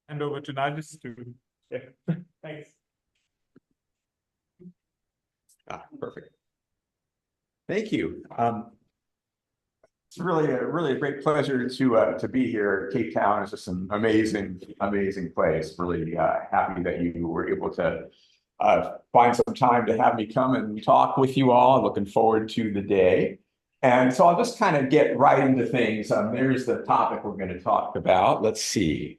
hand over to Najis to, yeah, thanks. Perfect. Thank you. It's really a great pleasure to be here. Cape Town is just an amazing place. Really happy that you were able to find some time to have me come and talk with you all. Looking forward to the day. And so I'll just kind of get right into things. There's the topic we're going to talk about. Let's see.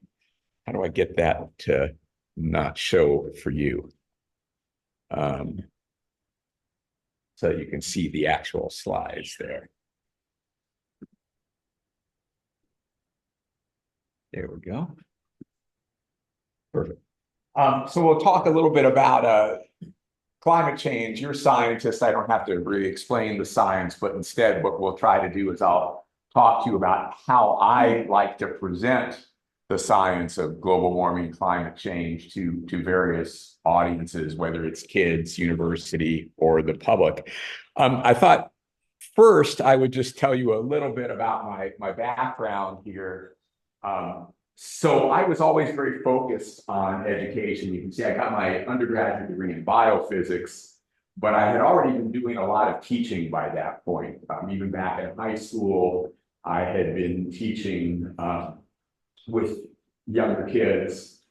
How do I get that to not show for you? So you can see the actual slides there. There we go. Perfect. So we'll talk a little bit about climate change. You're scientists. I don't have to really explain the science, but instead what we'll try to do is I'll talk to you about how I like to present the science of global warming, climate change to various audiences, whether it's kids, university, or the public. I thought first I would just tell you a little bit about my background here. So I was always very focused on education. You can see I got my undergraduate degree in biophysics, but I had already been doing a lot of teaching by that point. Even back in high school, I had been teaching with younger kids,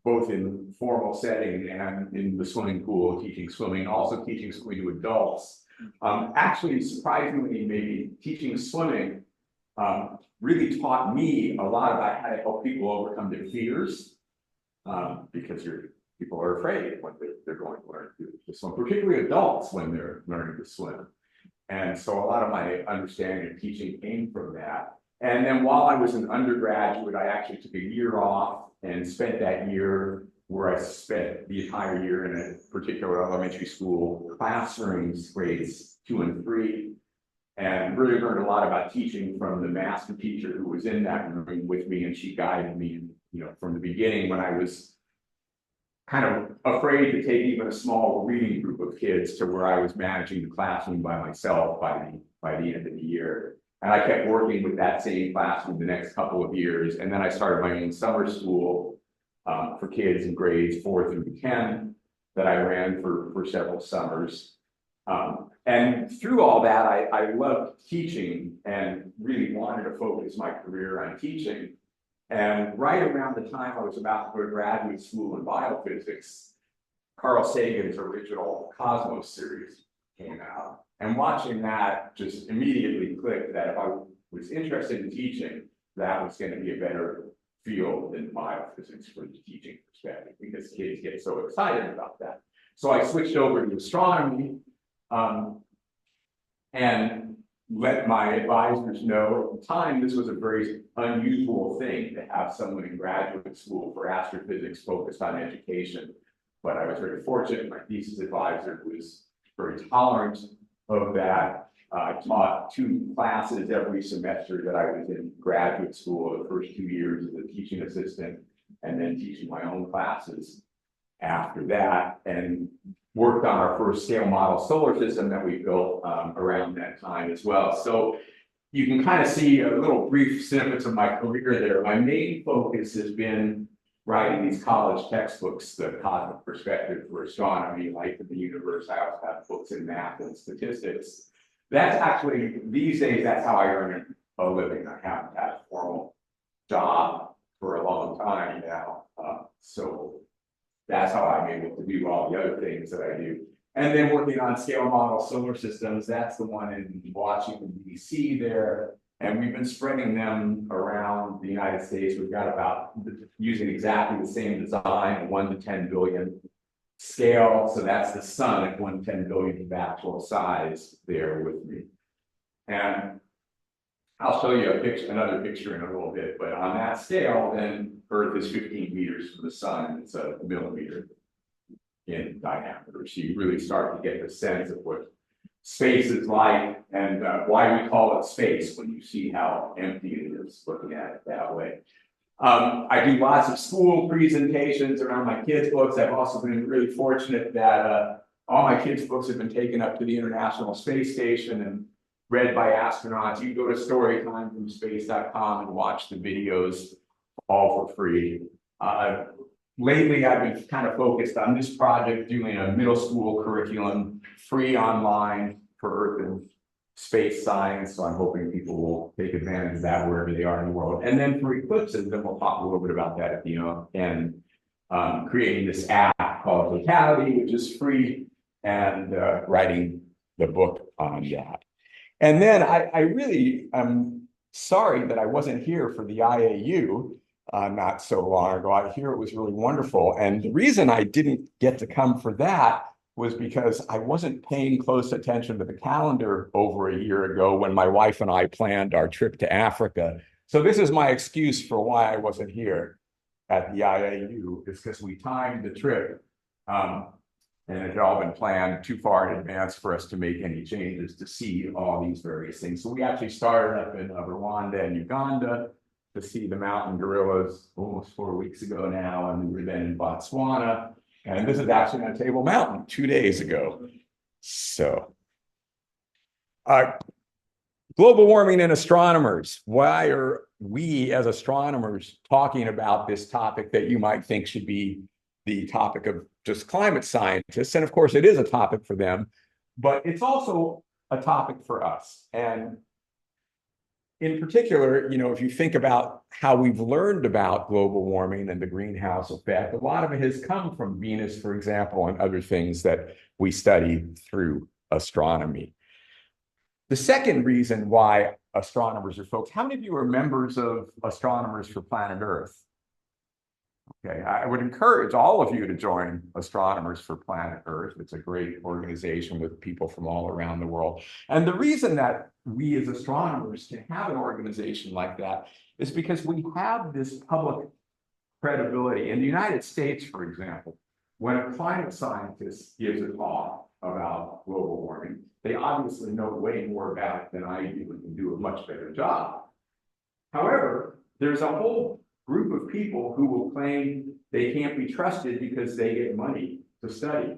both in formal setting and in the swimming pool, teaching swimming, also teaching swimming to adults. Actually, surprisingly, maybe teaching swimming really taught me a lot about how to help people overcome their fears, because people are afraid when they're going to learn to swim, particularly adults when they're learning to swim. And so a lot of my understanding of teaching came from that. And then while I was an undergraduate, I actually took a year off and spent that year where I spent the entire year in a particular elementary school classroom, grades 2 and 3, and really learned a lot about teaching from the master teacher who was in that room with me, and she guided me, from the beginning when I was kind of afraid to take even a small reading group of kids to where I was managing the classroom by myself by the end of the year. And I kept working with that same classroom the next couple of years. And then I started my own summer school for kids in grades 4 through 10 that I ran for several summers. And through all that, I loved teaching and really wanted to focus my career on teaching. And right around the time I was about to go to graduate school in biophysics, Carl Sagan's original Cosmos series came out. And watching that just immediately clicked that if I was interested in teaching, that was going to be a better field than biophysics for the teaching perspective, because kids get so excited about that. So I switched over to astronomy and let my advisors know at the time this was a very unusual thing to have someone in graduate school for astrophysics focused on education. But I was very fortunate. My thesis advisor was very tolerant of that. I taught 2 classes every semester that I was in graduate school, the first 2 years as a teaching assistant, and then teaching my own classes after that, and worked on our first scale model solar system that we built around that time as well. So you can kind of see a little brief snippets of my career there. My main focus has been writing these college textbooks, The Cosmic Perspective for Astronomy, Life in the Universe. I also have books in math and statistics. That's actually, these days, that's how I earn a living. I haven't had a formal job for a long time now. So that's how I'm able to do all the other things that I do. And then working on scale model solar systems, that's the one in Washington, D.C. there. And we've been spreading them around the United States. We've got about, using exactly the same design, 1 to 10 billion scale. So that's the sun at 1 to 10 billion of actual size there with me. And I'll show you another picture in a little bit, but on that scale, then Earth is 15 meters from the sun. It's a millimeter in diameter. So you really start to get the sense of what space is like and why we call it space when you see how empty it is looking at it that way. I do lots of school presentations around my kids' books. I've also been really fortunate that all my kids' books have been taken up to the International Space Station and read by astronauts. You can go to storytimefromspace.com and watch the videos all for free. Lately, I've been kind of focused on this project, doing a middle school curriculum, free online for Earth and space science. So I'm hoping people will take advantage of that wherever they are in the world. And then for eclipses, then we'll talk a little bit about that at the end. Creating this app called Totality, which is free, and writing the book on that. And then I really am sorry that I wasn't here for the IAU not so long ago. I hear it was really wonderful. And the reason I didn't get to come for that was because I wasn't paying close attention to the calendar over a year ago when my wife and I planned our trip to Africa. So this is my excuse for why I wasn't here at the IAU, is because we timed the trip and it had all been planned too far in advance for us to make any changes to see all these various things. So we actually started up in Rwanda and Uganda to see the mountain gorillas almost 4 weeks ago now, and we were then in Botswana. And this is actually on Table Mountain 2 days ago. So, global warming and astronomers. Why are we as astronomers talking about this topic that you might think should be the topic of just climate scientists? And of course, it is a topic for them, but it's also a topic for us. And in particular, you know, if you think about how we've learned about global warming and the greenhouse effect, a lot of it has come from Venus, for example, and other things that we study through astronomy. The second reason why astronomers are folks, how many of you are members of Astronomers for Planet Earth? Okay, I would encourage all of you to join Astronomers for Planet Earth. It's a great organization with people from all around the world. And the reason that we as astronomers can have an organization like that is because we have this public credibility. In the United States, for example, when a climate scientist gives a talk about global warming, they obviously know way more about it than I do and can do a much better job. However, there's a whole group of people who will claim they can't be trusted because they get money to study.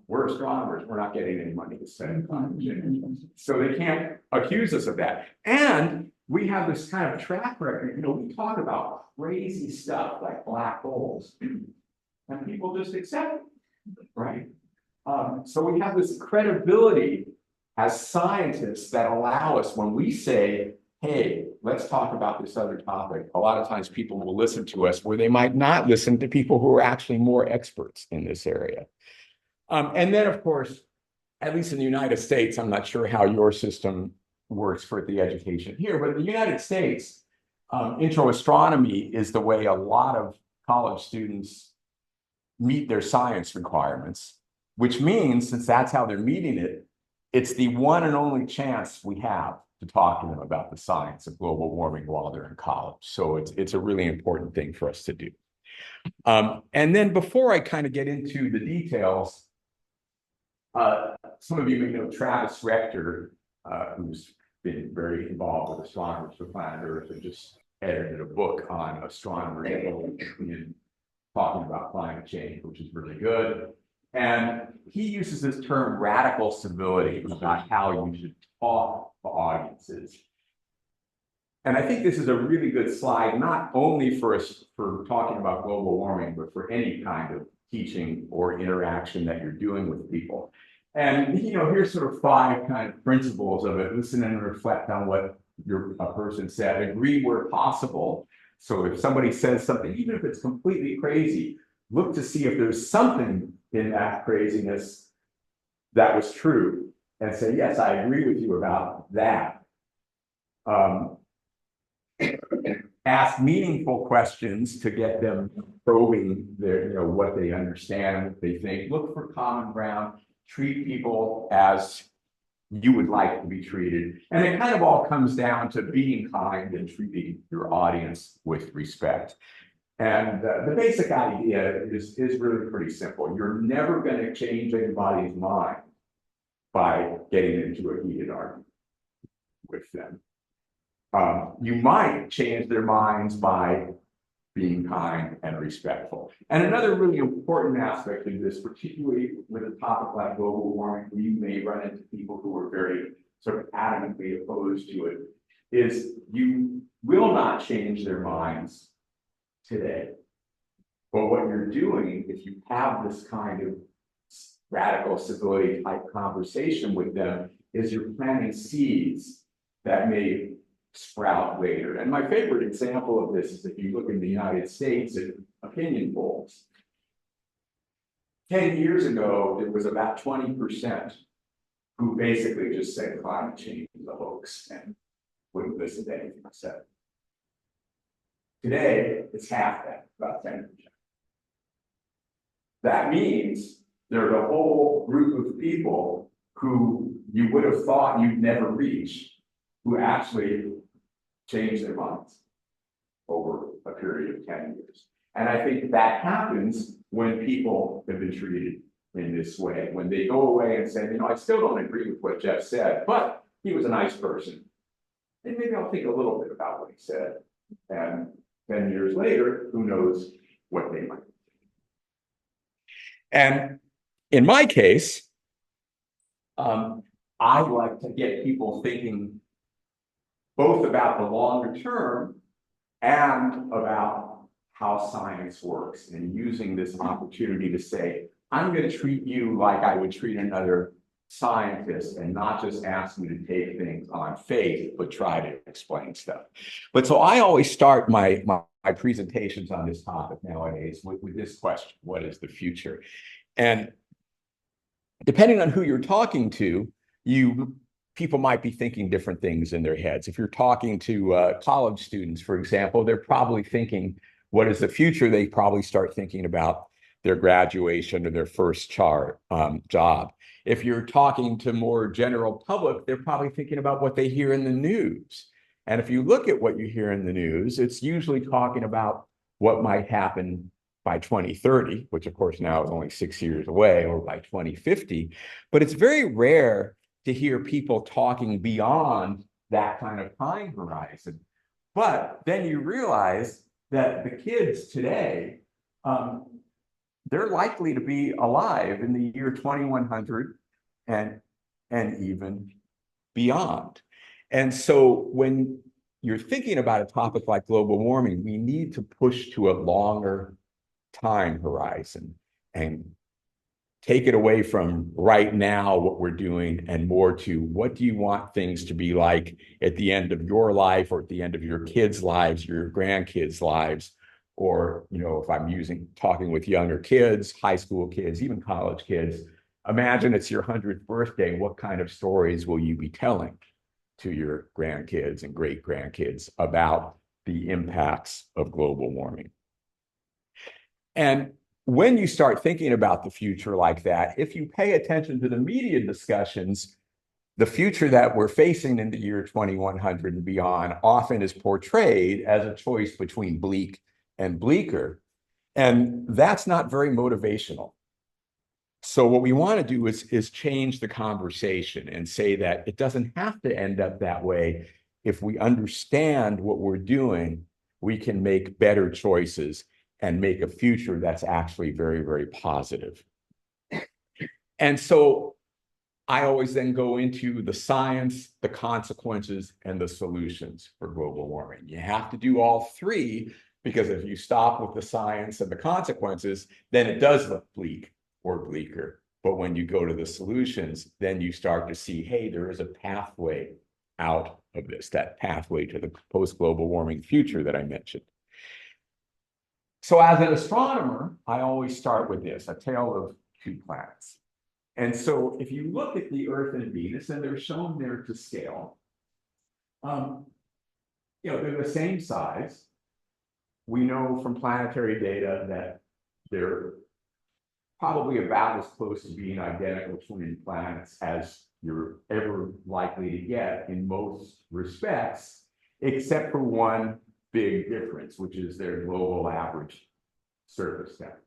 We're astronomers, we're not getting any money to study climate change. So they can't accuse us of that. And we have this kind of track record. You know, we talk about crazy stuff like black holes, and people just accept it, right? So we have this credibility as scientists that allow us, when we say, hey, let's talk about this other topic, a lot of times people will listen to us where they might not listen to people who are actually more experts in this area. And then, of course, at least in the United States, I'm not sure how your system works for the education here, but in the United States, intro astronomy is the way a lot of college students meet their science requirements, which means, since that's how they're meeting it, it's the one and only chance we have to talk to them about the science of global warming while they're in college. So it's a really important thing for us to do. And then before I kind of get into the details, some of you may know Travis Rector, who's been very involved with Astronomers for Planet Earth and just edited a book on astronomy and talking about climate change, which is really good. And he uses this term radical civility about how you should talk to audiences. And I think this is a really good slide, not only for us for talking about global warming, but for any kind of teaching or interaction that you're doing with people. And, you know, here's sort of 5 kind of principles of it. Listen and reflect on what a person said. Agree where possible. So if somebody says something, even if it's completely crazy, look to see if there's something in that craziness that was true and say, yes, I agree with you about that. Ask meaningful questions to get them probing their, you know, what they understand, what they think. Look for common ground. Treat people as you would like to be treated. And it kind of all comes down to being kind and treating your audience with respect. And the basic idea is really pretty simple. You're never going to change anybody's mind by getting into a heated argument with them. You might change their minds by being kind and respectful. And another really important aspect of this, particularly with a topic like global warming, where you may run into people who are very sort of adamantly opposed to it, is you will not change their minds today. But what you're doing, if you have this kind of radical civility type conversation with them, is you're planting seeds that may sprout later. And my favorite example of this is if you look in the United States at opinion polls. 10 years ago, it was about 20% who basically just said climate change is a hoax and wouldn't listen to anything I said. Today, it's half that, about 10%. That means there's a whole group of people who you would have thought you'd never reach, who actually changed their minds over a period of 10 years. And I think that happens when people have been treated in this way, when they go away and say, you know, I still don't agree with what Jeff said, but he was a nice person. And maybe I'll think a little bit about what he said. And 10 years later, who knows what they might. And in my case, I like to get people thinking both about the longer term and about how science works, and using this opportunity to say, I'm going to treat you like I would treat another scientist and not just ask you to take things on faith, but try to explain stuff. But so I always start my presentations on this topic nowadays with this question: what is the future? And depending on who you're talking to, people might be thinking different things in their heads. If you're talking to college students, for example, they're probably thinking, what is the future? They probably start thinking about their graduation or their first job. If you're talking to more general public, they're probably thinking about what they hear in the news. And if you look at what you hear in the news, it's usually talking about what might happen by 2030, which of course now is only 6 years away, or by 2050. But it's very rare to hear people talking beyond that kind of time horizon. But then you realize that the kids today, they're likely to be alive in the year 2100 and even beyond. And so when you're thinking about a topic like global warming, we need to push to a longer time horizon and take it away from right now what we're doing and more to what do you want things to be like at the end of your life, or at the end of your kids' lives, your grandkids' lives. Or, you know, if I'm talking with younger kids, high school kids, even college kids, imagine it's your 100th birthday. What kind of stories will you be telling to your grandkids and great grandkids about the impacts of global warming? And when you start thinking about the future like that, if you pay attention to the media discussions, the future that we're facing in the year 2100 and beyond often is portrayed as a choice between bleak and bleaker. And that's not very motivational. So what we want to do is change the conversation and say that it doesn't have to end up that way. If we understand what we're doing, we can make better choices and make a future that's actually very, very positive. And so I always then go into the science, the consequences, and the solutions for global warming. You have to do all three, because if you stop with the science and the consequences, then it does look bleak or bleaker. But when you go to the solutions, then you start to see, hey, there is a pathway out of this, that pathway to the post-global warming future that I mentioned. So as an astronomer, I always start with this, a tale of two planets. And so if you look at the Earth and Venus, and they're shown there to scale, you know, they're the same size. We know from planetary data that they're probably about as close to being identical twin planets as you're ever likely to get in most respects, except for one big difference, which is their global average surface temperature.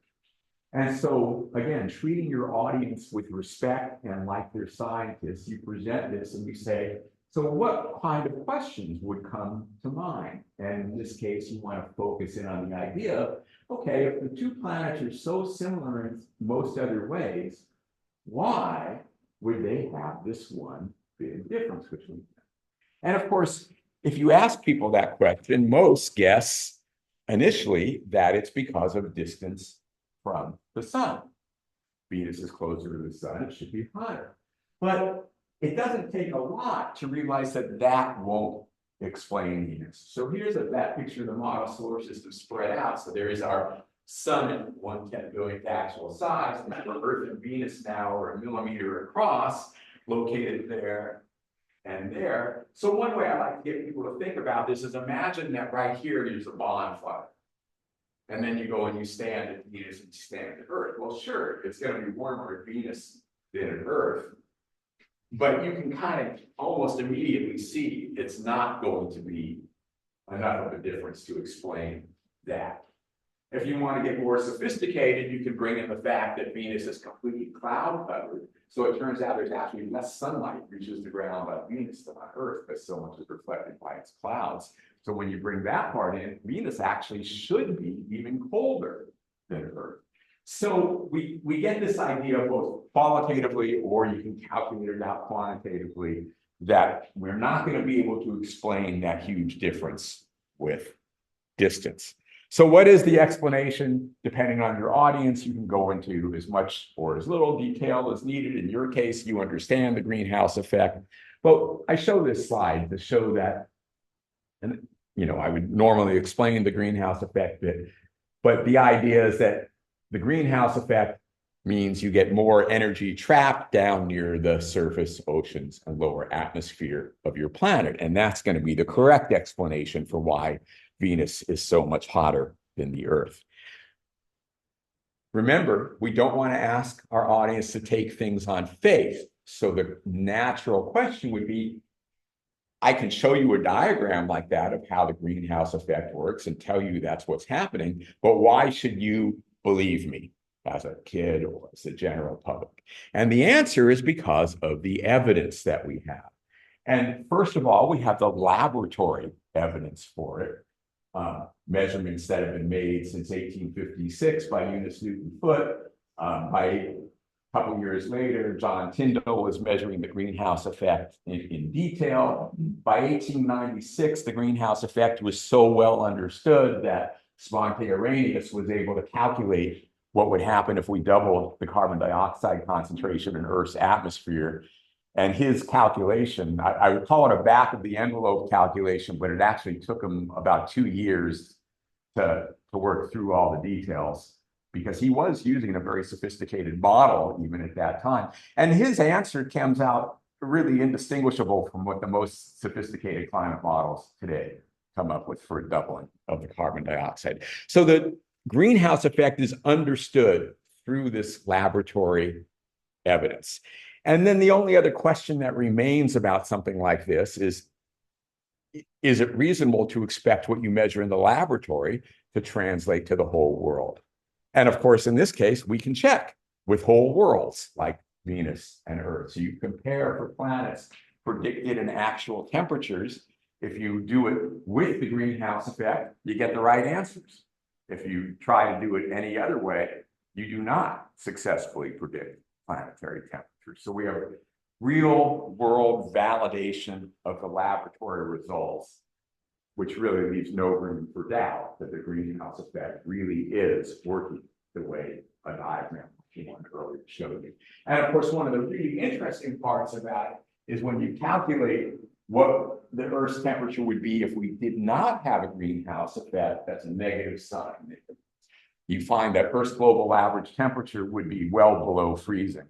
And so, again, treating your audience with respect and like they're scientists, you present this and you say, so what kind of questions would come to mind? And in this case, you want to focus in on the idea, okay, if the two planets are so similar in most other ways, why would they have this one big difference between them? And of course, if you ask people that question, most guess initially that it's because of distance from the sun. Venus is closer to the sun, it should be hotter. But it doesn't take a lot to realize that that won't explain Venus. So here's that picture of the model solar system spread out. So there is our sun at 1/10 actual size, and for Earth and Venus now are a millimeter across, located there and there. So one way I like to get people to think about this is imagine that right here there's a bonfire. And then you go and you stand at Venus and you stand at Earth. Well, sure, it's going to be warmer at Venus than at Earth. But you can kind of almost immediately see it's not going to be enough of a difference to explain that. If you want to get more sophisticated, you can bring in the fact that Venus is completely cloud covered. So it turns out there's actually less sunlight reaches the ground on Venus than on Earth, because so much is reflected by its clouds. So when you bring that part in, Venus actually should be even colder than Earth. So we get this idea both qualitatively, or you can calculate it out quantitatively, that we're not going to be able to explain that huge difference with distance. So what is the explanation? Depending on your audience, you can go into as much or as little detail as needed. In your case, you understand the greenhouse effect. Well, I show this slide to show that, and I would normally explain the greenhouse effect bit, but the idea is that the greenhouse effect means you get more energy trapped down near the surface, oceans, and lower atmosphere of your planet. And that's going to be the correct explanation for why Venus is so much hotter than the Earth. Remember, we don't want to ask our audience to take things on faith. So the natural question would be, I can show you a diagram like that of how the greenhouse effect works and tell you that's what's happening, but why should you believe me as a kid or as the general public? And the answer is because of the evidence that we have. And first of all, we have the laboratory evidence for it. Measurements that have been made since 1856 by Eunice Newton-Foote. By a couple of years later, John Tyndall was measuring the greenhouse effect in detail. By 1896, the greenhouse effect was so well understood that Svante Arrhenius was able to calculate what would happen if we doubled the carbon dioxide concentration in Earth's atmosphere. And his calculation, I would call it a back of the envelope calculation, but it actually took him about 2 years to work through all the details, because he was using a very sophisticated model even at that time. And his answer comes out really indistinguishable from what the most sophisticated climate models today come up with for a doubling of the carbon dioxide. So the greenhouse effect is understood through this laboratory evidence. And then the only other question that remains about something like this is it reasonable to expect what you measure in the laboratory to translate to the whole world? And of course, in this case, we can check with whole worlds like Venus and Earth. So you compare for planets predicted in actual temperatures. If you do it with the greenhouse effect, you get the right answers. If you try to do it any other way, you do not successfully predict planetary temperature. So we have real world validation of the laboratory results, which really leaves no room for doubt that the greenhouse effect really is working the way a diagram one earlier showed you. And of course, one of the really interesting parts about it is when you calculate what the Earth's temperature would be if we did not have a greenhouse effect, that's a negative sign. You find that Earth's global average temperature would be well below freezing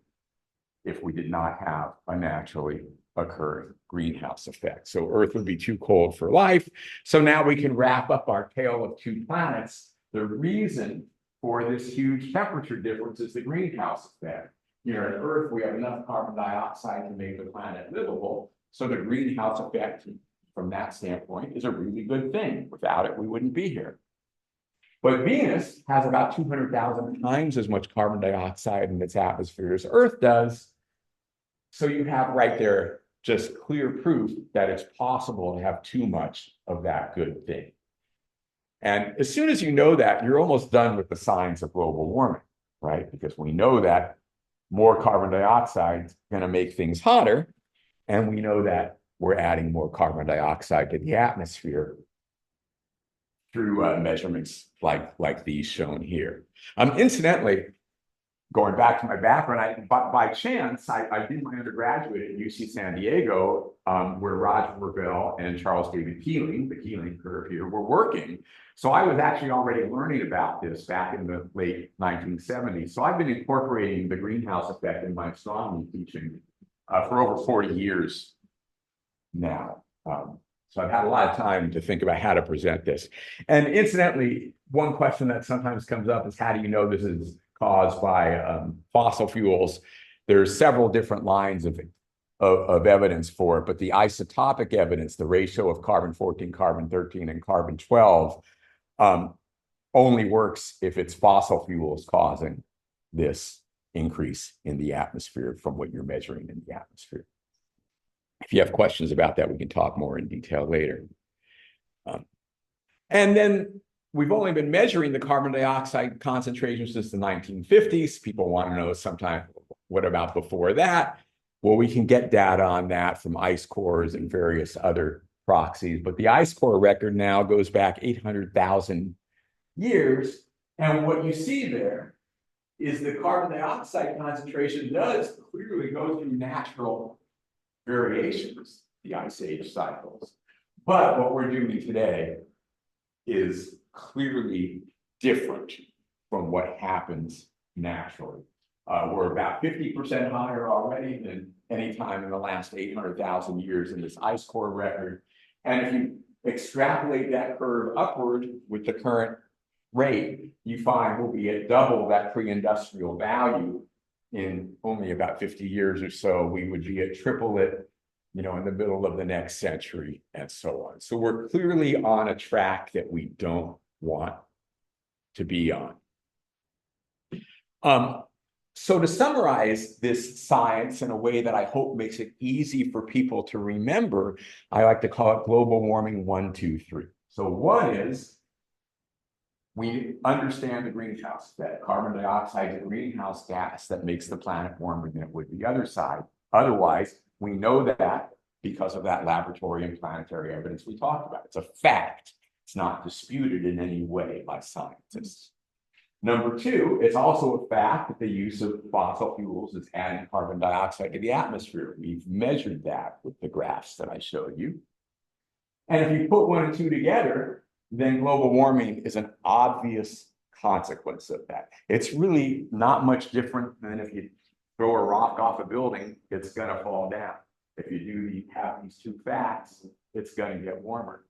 if we did not have a naturally occurring greenhouse effect. So Earth would be too cold for life. So now we can wrap up our tale of two planets. The reason for this huge temperature difference is the greenhouse effect. Here on Earth, we have enough carbon dioxide to make the planet livable. So the greenhouse effect, from that standpoint, is a really good thing. Without it, we wouldn't be here. But Venus has about 200,000 times as much carbon dioxide in its atmosphere as Earth does. So you have right there just clear proof that it's possible to have too much of that good thing. And as soon as you know that, you're almost done with the science of global warming, right? Because we know that more carbon dioxide is going to make things hotter. And we know that we're adding more carbon dioxide to the atmosphere through measurements like these shown here. Incidentally, going back to my background, by chance, I did my undergraduate at UC San Diego, where Roger Revelle and Charles David Keeling, the Keeling curve here, were working. So I was actually already learning about this back in the late 1970s. So I've been incorporating the greenhouse effect in my astronomy teaching for over 40 years now. So I've had a lot of time to think about how to present this. And incidentally, one question that sometimes comes up is, how do you know this is caused by fossil fuels? There's several different lines of evidence for it, but the isotopic evidence, the ratio of carbon-14, carbon-13, and carbon-12, only works if it's fossil fuels causing this increase in the atmosphere from what you're measuring in the atmosphere. If you have questions about that, we can talk more in detail later. And then we've only been measuring the carbon dioxide concentration since the 1950s. People want to know sometimes, what about before that? Well, we can get data on that from ice cores and various other proxies, but the ice core record now goes back 800,000 years. And what you see there is the carbon dioxide concentration does clearly go through natural variations, the ice age cycles. But what we're doing today is clearly different from what happens naturally. We're about 50% higher already than any time in the last 800,000 years in this ice core record. And if you extrapolate that curve upward with the current rate, you find we'll be at double that pre-industrial value in only about 50 years or so. We would be at triple it, in the middle of the next century, and so on. So we're clearly on a track that we don't want to be on. So to summarize this science in a way that I hope makes it easy for people to remember, I like to call it global warming 1, 2, 3. So one is, we understand the greenhouse effect. Carbon dioxide is a greenhouse gas that makes the planet warmer than it would the other side. Otherwise, we know that because of that laboratory and planetary evidence we talked about. It's a fact. It's not disputed in any way by scientists. Number two, it's also a fact that the use of fossil fuels is adding carbon dioxide to the atmosphere. We've measured that with the graphs that I showed you. And if you put 1 and 2 together, then global warming is an obvious consequence of that. It's really not much different than if you throw a rock off a building, it's going to fall down. If you have these two facts, it's going to get warmer.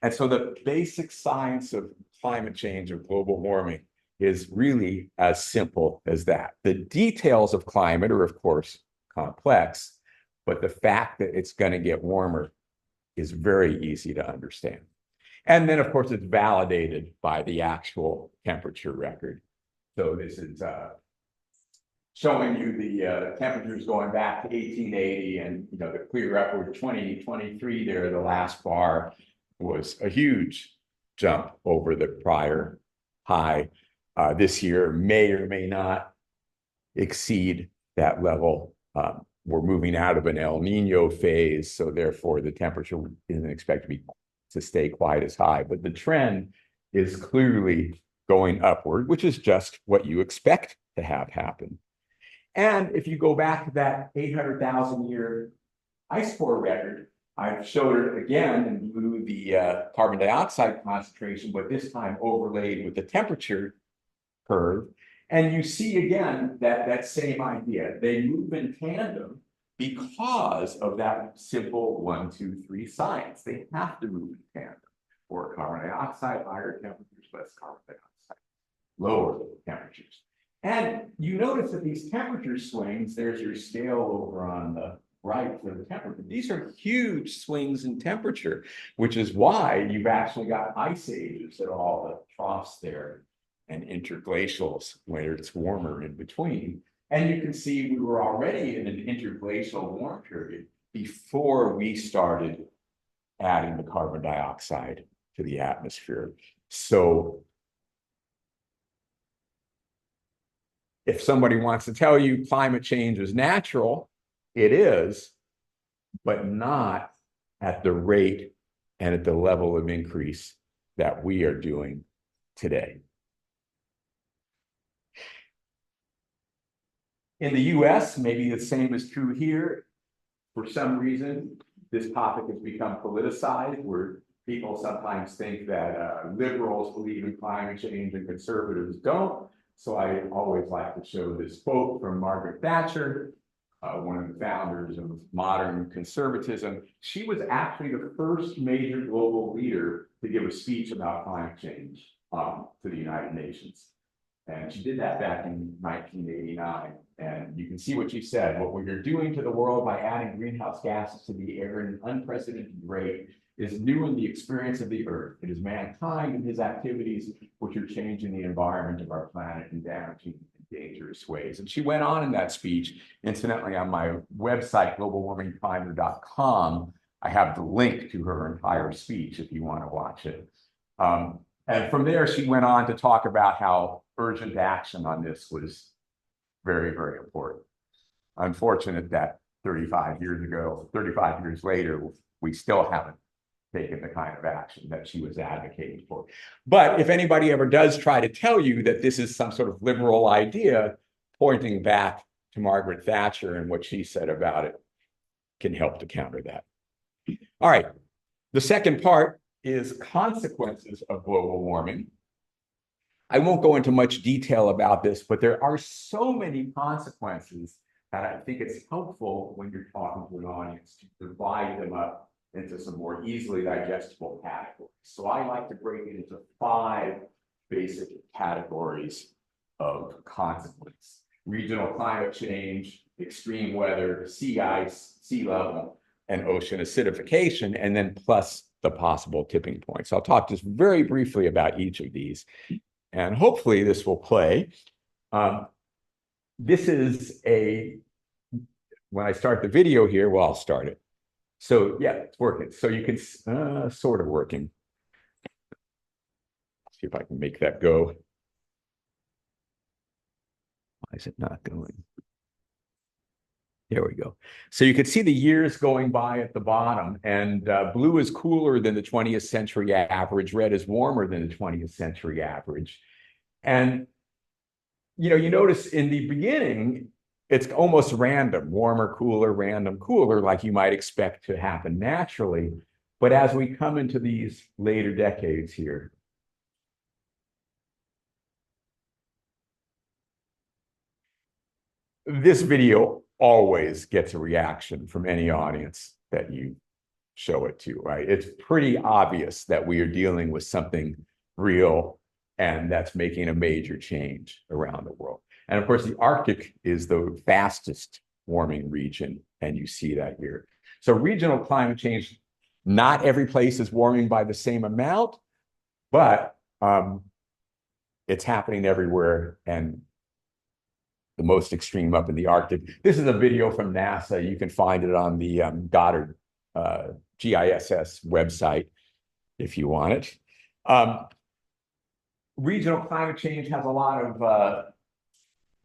And so the basic science of climate change or global warming is really as simple as that. The details of climate are, of course, complex, but the fact that it's going to get warmer is very easy to understand. And then, of course, it's validated by the actual temperature record. So this is showing you the temperatures going back to 1880, and the clear upward 2023 there, the last bar was a huge jump over the prior high. This year may or may not exceed that level. We're moving out of an El Nino phase, so therefore the temperature isn't expected to stay quite as high. But the trend is clearly going upward, which is just what you expect to have happen. And if you go back to that 800,000 year ice core record, I've showed it again in blue, the carbon dioxide concentration, but this time overlaid with the temperature curve. And you see again that same idea. They move in tandem because of that simple 1, 2, 3 science. They have to move in tandem. For carbon dioxide, higher temperatures, less carbon dioxide, lower temperatures. And you notice that these temperature swings, there's your scale over on the right for the temperature. These are huge swings in temperature, which is why you've actually got ice ages at all the troughs there and interglacials where it's warmer in between. And you can see we were already in an interglacial warm period before we started adding the carbon dioxide to the atmosphere. So if somebody wants to tell you climate change is natural, it is, but not at the rate and at the level of increase that we are doing today. In the US, maybe the same is true here. For some reason, this topic has become politicized, where people sometimes think that liberals believe in climate change and conservatives don't. So I always like to show this quote from Margaret Thatcher, one of the founders of modern conservatism. She was actually the first major global leader to give a speech about climate change to the United Nations. And she did that back in 1989. And you can see what she said. What we are doing to the world by adding greenhouse gases to the air at an unprecedented rate is new in the experience of the Earth. It is mankind and his activities which are changing the environment of our planet in damaging and dangerous ways. And she went on in that speech. Incidentally, on my website, globalwarmingprimer.com, I have the link to her entire speech if you want to watch it. And from there, she went on to talk about how urgent action on this was very, very important. Unfortunate that 35 years later, we still haven't taken the kind of action that she was advocating for. But if anybody ever does try to tell you that this is some sort of liberal idea, pointing back to Margaret Thatcher and what she said about it can help to counter that. All right, the second part is consequences of global warming. I won't go into much detail about this, but there are so many consequences that I think it's helpful when you're talking to an audience to divide them up into some more easily digestible categories. So I like to break it into 5 basic categories of consequence: regional climate change, extreme weather, sea ice, sea level, and ocean acidification, and then plus the possible tipping points. I'll talk just very briefly about each of these, and hopefully this will play. This is when I start the video here, well, I'll start it. So yeah, it's working. So you can, sort of working. Let's see if I can make that go. Why is it not going? There we go. So you can see the years going by at the bottom, and blue is cooler than the 20th century average. Red is warmer than the 20th century average. And, you notice in the beginning, it's almost random, warmer, cooler, random, cooler, like you might expect to happen naturally. But as we come into these later decades here, this video always gets a reaction from any audience that you show it to, right? It's pretty obvious that we are dealing with something real and that's making a major change around the world. And of course, the Arctic is the fastest warming region, and you see that here. So regional climate change, not every place is warming by the same amount, but it's happening everywhere, and the most extreme up in the Arctic. This is a video from NASA. You can find it on the Goddard GISS website if you want it. Regional climate change has a lot of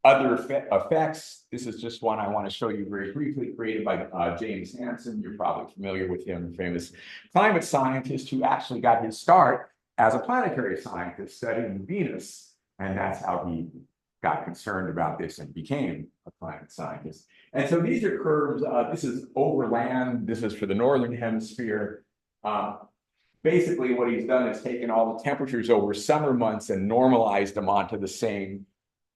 other effects. This is just one I want to show you very briefly, created by James Hansen. You're probably familiar with him, famous climate scientist who actually got his start as a planetary scientist studying Venus. And that's how he got concerned about this and became a climate scientist. And so these are curves. This is over land. This is for the northern hemisphere. Basically, what he's done is taken all the temperatures over summer months and normalized them onto the same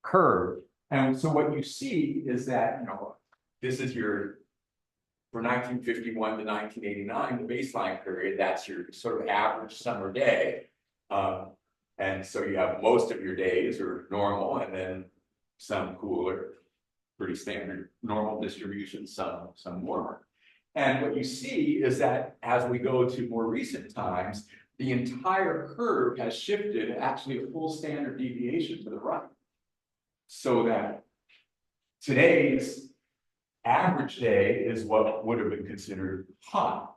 curve. And so what you see is that, this is your, for 1951 to 1989, the baseline period, that's your sort of average summer day. And so you have most of your days are normal, and then some cooler, pretty standard normal distribution, some warmer. And what you see is that as we go to more recent times, the entire curve has shifted actually a full standard deviation to the right. So that today's average day is what would have been considered hot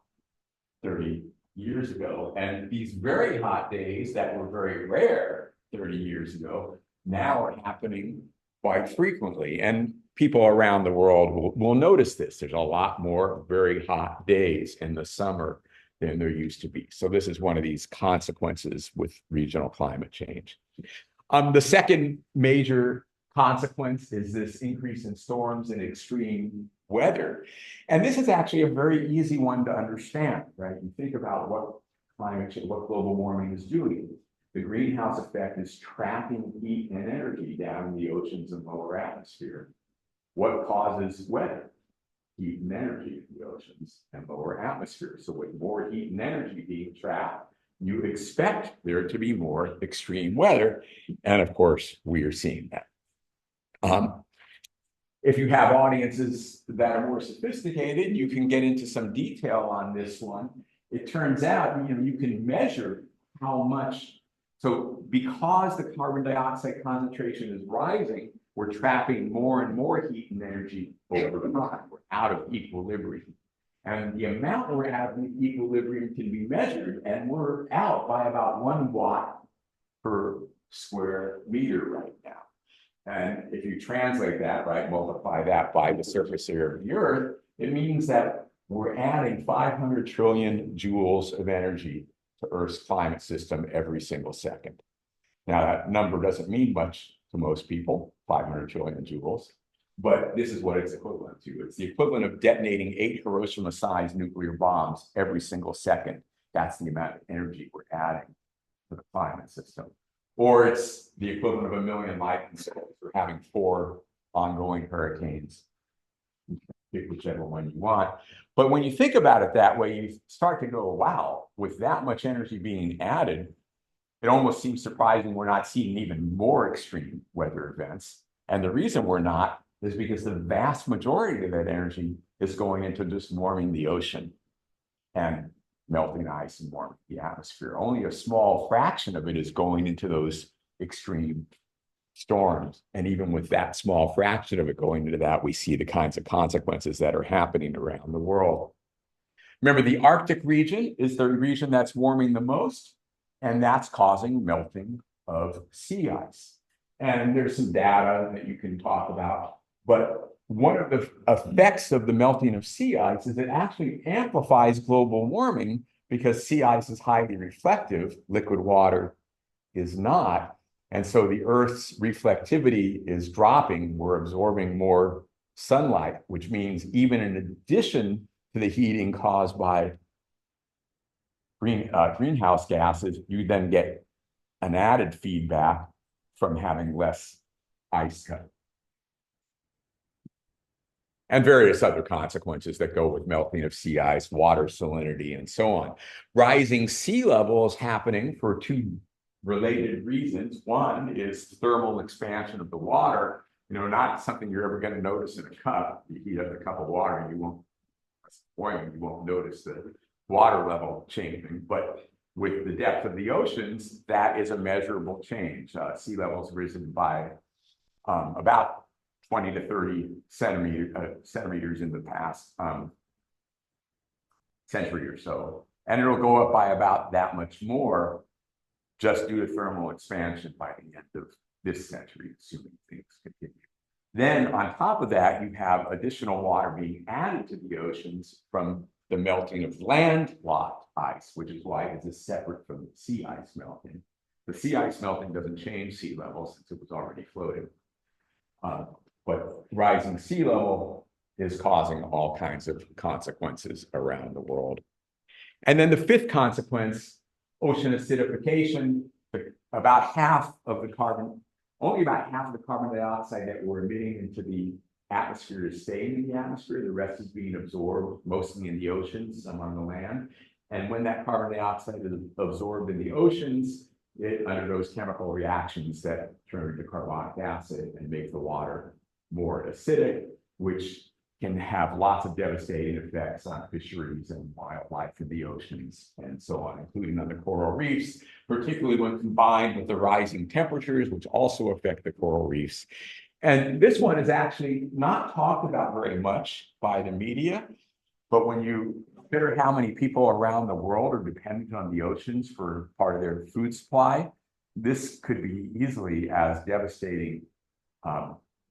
30 years ago. And these very hot days that were very rare 30 years ago now are happening quite frequently. And people around the world will notice this. There's a lot more very hot days in the summer than there used to be. So this is one of these consequences with regional climate change. The second major consequence is this increase in storms and extreme weather. And this is actually a very easy one to understand, right? You think about what climate change, what global warming is doing. The greenhouse effect is trapping heat and energy down in the oceans and lower atmosphere. What causes weather? Heat and energy in the oceans and lower atmosphere. So with more heat and energy being trapped, you expect there to be more extreme weather. And of course, we are seeing that. If you have audiences that are more sophisticated, you can get into some detail on this one. It turns out, you can measure how much. So because the carbon dioxide concentration is rising, we're trapping more and more heat and energy over the time. We're out of equilibrium. And the amount we're out of equilibrium can be measured, and we're out by about 1 watt per square meter right now. And if you translate that, right, multiply that by the surface area of the Earth, it means that we're adding 500 trillion joules of energy to Earth's climate system every single second. Now, that number doesn't mean much to most people, 500 trillion joules, but this is what it's equivalent to. It's the equivalent of detonating 8 Hiroshima-sized nuclear bombs every single second. That's the amount of energy we're adding to the climate system. Or it's the equivalent of 1 million lightning storms. We're having 4 ongoing hurricanes. Pick whichever one you want. But when you think about it that way, you start to go, wow, with that much energy being added, it almost seems surprising we're not seeing even more extreme weather events. And the reason we're not is because the vast majority of that energy is going into just warming the ocean and melting ice and warming the atmosphere. Only a small fraction of it is going into those extreme storms. And even with that small fraction of it going into that, we see the kinds of consequences that are happening around the world. Remember, the Arctic region is the region that's warming the most, and that's causing melting of sea ice. And there's some data that you can talk about, but one of the effects of the melting of sea ice is it actually amplifies global warming because sea ice is highly reflective, liquid water is not. And so the Earth's reflectivity is dropping. We're absorbing more sunlight, which means even in addition to the heating caused by greenhouse gases, you then get an added feedback from having less ice cut. And various other consequences that go with melting of sea ice, water salinity, and so on. Rising sea level is happening for 2 related reasons. One is thermal expansion of the water, not something you're ever going to notice in a cup. You heat up a cup of water and you won't notice the water level changing. But with the depth of the oceans, that is a measurable change. Sea levels risen by about 20 to 30 centimeters in the past century or so. And it'll go up by about that much more just due to thermal expansion by the end of this century, assuming things continue. Then on top of that, you have additional water being added to the oceans from the melting of landlocked ice, which is why it is separate from the sea ice melting. The sea ice melting doesn't change sea level since it was already floating. But rising sea level is causing all kinds of consequences around the world. And then the 5th consequence, ocean acidification. About half of the carbon, only about half of the carbon dioxide that we're emitting into the atmosphere is staying in the atmosphere. The rest is being absorbed, mostly in the oceans, some on the land. And when that carbon dioxide is absorbed in the oceans, it undergoes chemical reactions that turn into carbonic acid and make the water more acidic, which can have lots of devastating effects on fisheries and wildlife in the oceans and so on, including on the coral reefs, particularly when combined with the rising temperatures, which also affect the coral reefs. And this one is actually not talked about very much by the media, but when you consider how many people around the world are dependent on the oceans for part of their food supply, this could be easily as devastating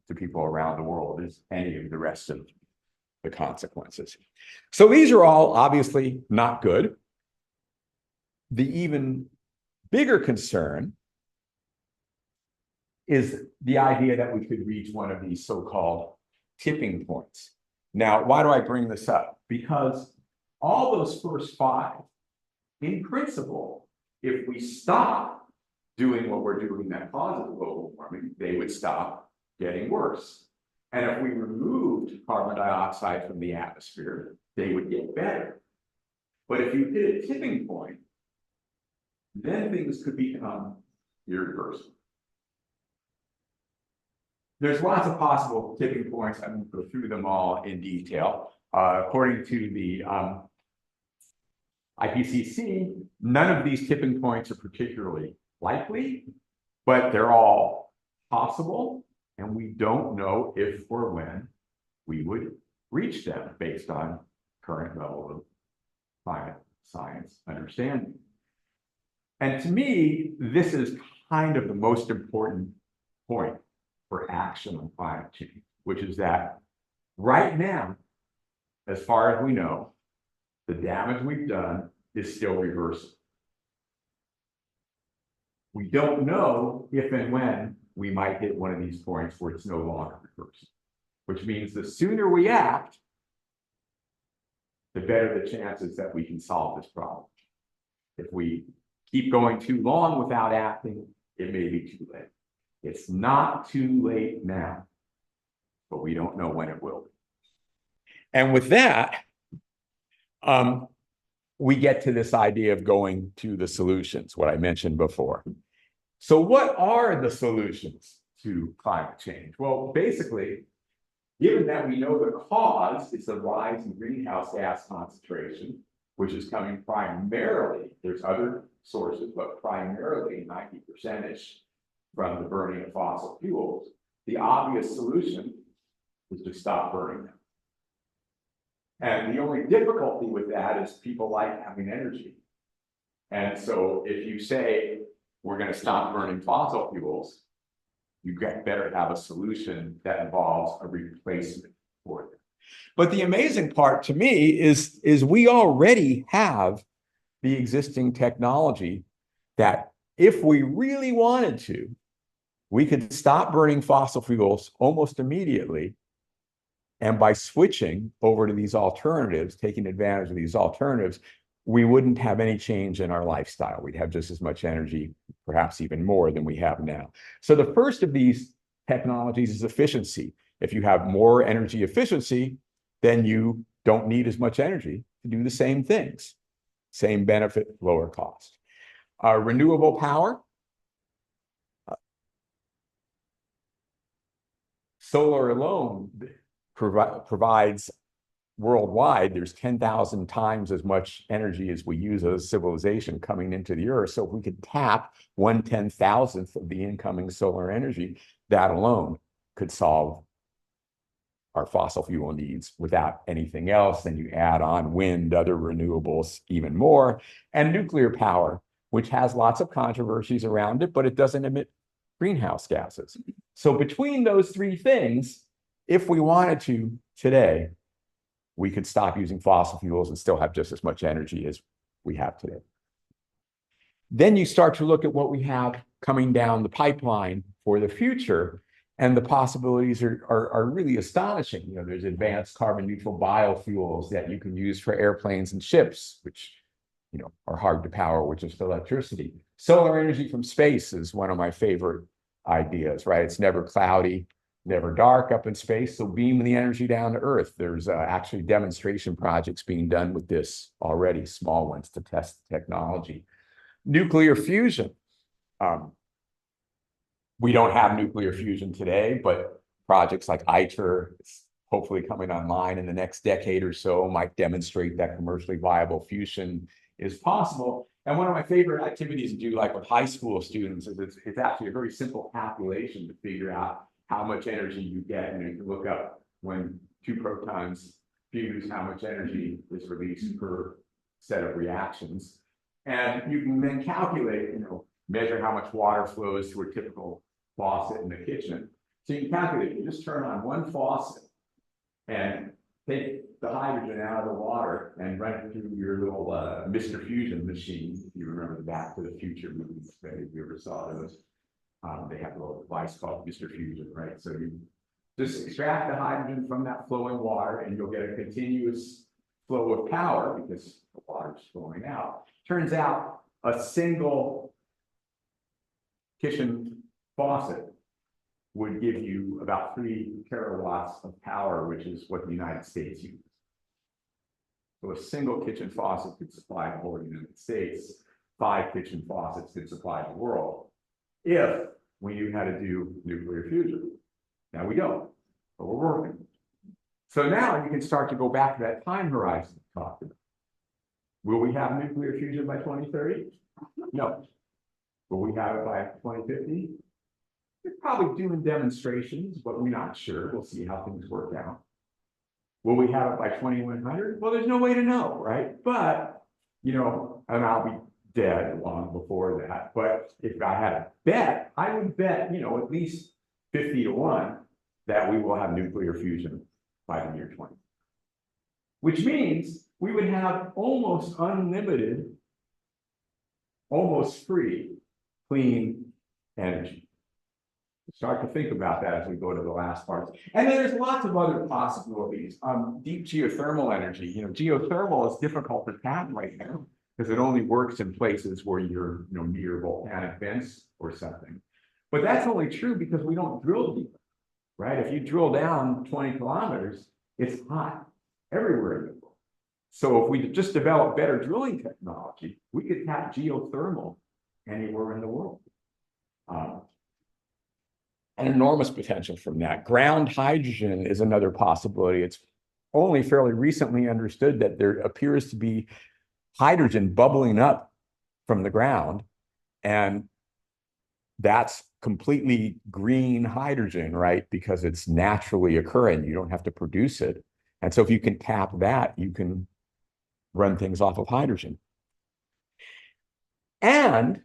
to people around the world as any of the rest of the consequences. So these are all obviously not good. The even bigger concern is the idea that we could reach one of these so-called tipping points. Now, why do I bring this up? Because all those first five, in principle, if we stop doing what we're doing that causes global warming, they would stop getting worse. And if we removed carbon dioxide from the atmosphere, they would get better. But if you hit a tipping point, then things could become irreversible. There's lots of possible tipping points. I won't go through them all in detail. According to the IPCC, none of these tipping points are particularly likely, but they're all possible, and we don't know if or when we would reach them based on current level of climate science understanding. And to me, this is kind of the most important point for action on climate change, which is that right now, as far as we know, the damage we've done is still reversible. We don't know if and when we might hit one of these points where it's no longer reversible, which means the sooner we act, the better the chances that we can solve this problem. If we keep going too long without acting, it may be too late. It's not too late now, but we don't know when it will be. And with that, we get to this idea of going to the solutions, what I mentioned before. So what are the solutions to climate change? Well, basically, given that we know the cause is the rise in greenhouse gas concentration, which is coming primarily, there's other sources, but primarily 90%-ish from the burning of fossil fuels, the obvious solution is to stop burning them. And the only difficulty with that is people like having energy. And so if you say, we're going to stop burning fossil fuels, you better have a solution that involves a replacement for them. But the amazing part to me is we already have the existing technology that if we really wanted to, we could stop burning fossil fuels almost immediately. And by switching over to these alternatives, taking advantage of these alternatives, we wouldn't have any change in our lifestyle. We'd have just as much energy, perhaps even more than we have now. So the first of these technologies is efficiency. If you have more energy efficiency, then you don't need as much energy to do the same things. Same benefit, lower cost. Renewable power. Solar alone provides worldwide, there's 10,000 times as much energy as we use as a civilization coming into the earth. So if we could tap 1/10,000th of the incoming solar energy, that alone could solve our fossil fuel needs without anything else. Then you add on wind, other renewables, even more, and nuclear power, which has lots of controversies around it, but it doesn't emit greenhouse gases. So between those three things, if we wanted to today, we could stop using fossil fuels and still have just as much energy as we have today. Then you start to look at what we have coming down the pipeline for the future, and the possibilities are really astonishing. You know, there's advanced carbon neutral biofuels that you can use for airplanes and ships, which, you know, are hard to power with just electricity. Solar energy from space is one of my favorite ideas, right? It's never cloudy, never dark up in space, so beam the energy down to Earth. There's actually demonstration projects being done with this already, small ones to test the technology. Nuclear fusion. We don't have nuclear fusion today, but projects like ITER, hopefully coming online in the next decade or so, might demonstrate that commercially viable fusion is possible. And one of my favorite activities to do, like with high school students, is it's actually a very simple calculation to figure out how much energy you get. And you can look up when 2 protons fuse, how much energy is released per set of reactions. And you can then calculate, you know, measure how much water flows through a typical faucet in the kitchen. So you can calculate, you just turn on one faucet and take the hydrogen out of the water and run it through your little Mr. Fusion machine. If you remember the Back to the Future movies, if you ever saw those, they have a little device called Mr. Fusion, right? So you just extract the hydrogen from that flowing water and you'll get a continuous flow of power because the water's flowing out. Turns out a single kitchen faucet would give you about 3 terawatts of power, which is what the United States uses. So a single kitchen faucet could supply the whole United States. 5 kitchen faucets could supply the world if we knew how to do nuclear fusion. Now we don't, but we're working. So now you can start to go back to that time horizon we talked about. Will we have nuclear fusion by 2030? No. Will we have it by 2050? They're probably doing demonstrations, but we're not sure. We'll see how things work out. Will we have it by 2100? Well, there's no way to know, right? But, you know, and I'll be dead long before that. But if I had a bet, I would bet, you know, at least 50 to 1 that we will have nuclear fusion by the year 20. Which means we would have almost unlimited, almost free, clean energy. Start to think about that as we go to the last part. And then there's lots of other possibilities. Deep geothermal energy, you know, geothermal is difficult to tap right now because it only works in places where you're, you know, near volcanic vents or something. But that's only true because we don't drill deep, right? If you drill down 20 kilometers, it's hot everywhere in the world. So if we just develop better drilling technology, we could tap geothermal anywhere in the world. An enormous potential from that. Ground hydrogen is another possibility. It's only fairly recently understood that there appears to be hydrogen bubbling up from the ground, and that's completely green hydrogen, right? Because it's naturally occurring. You don't have to produce it. And so if you can tap that, you can run things off of hydrogen. And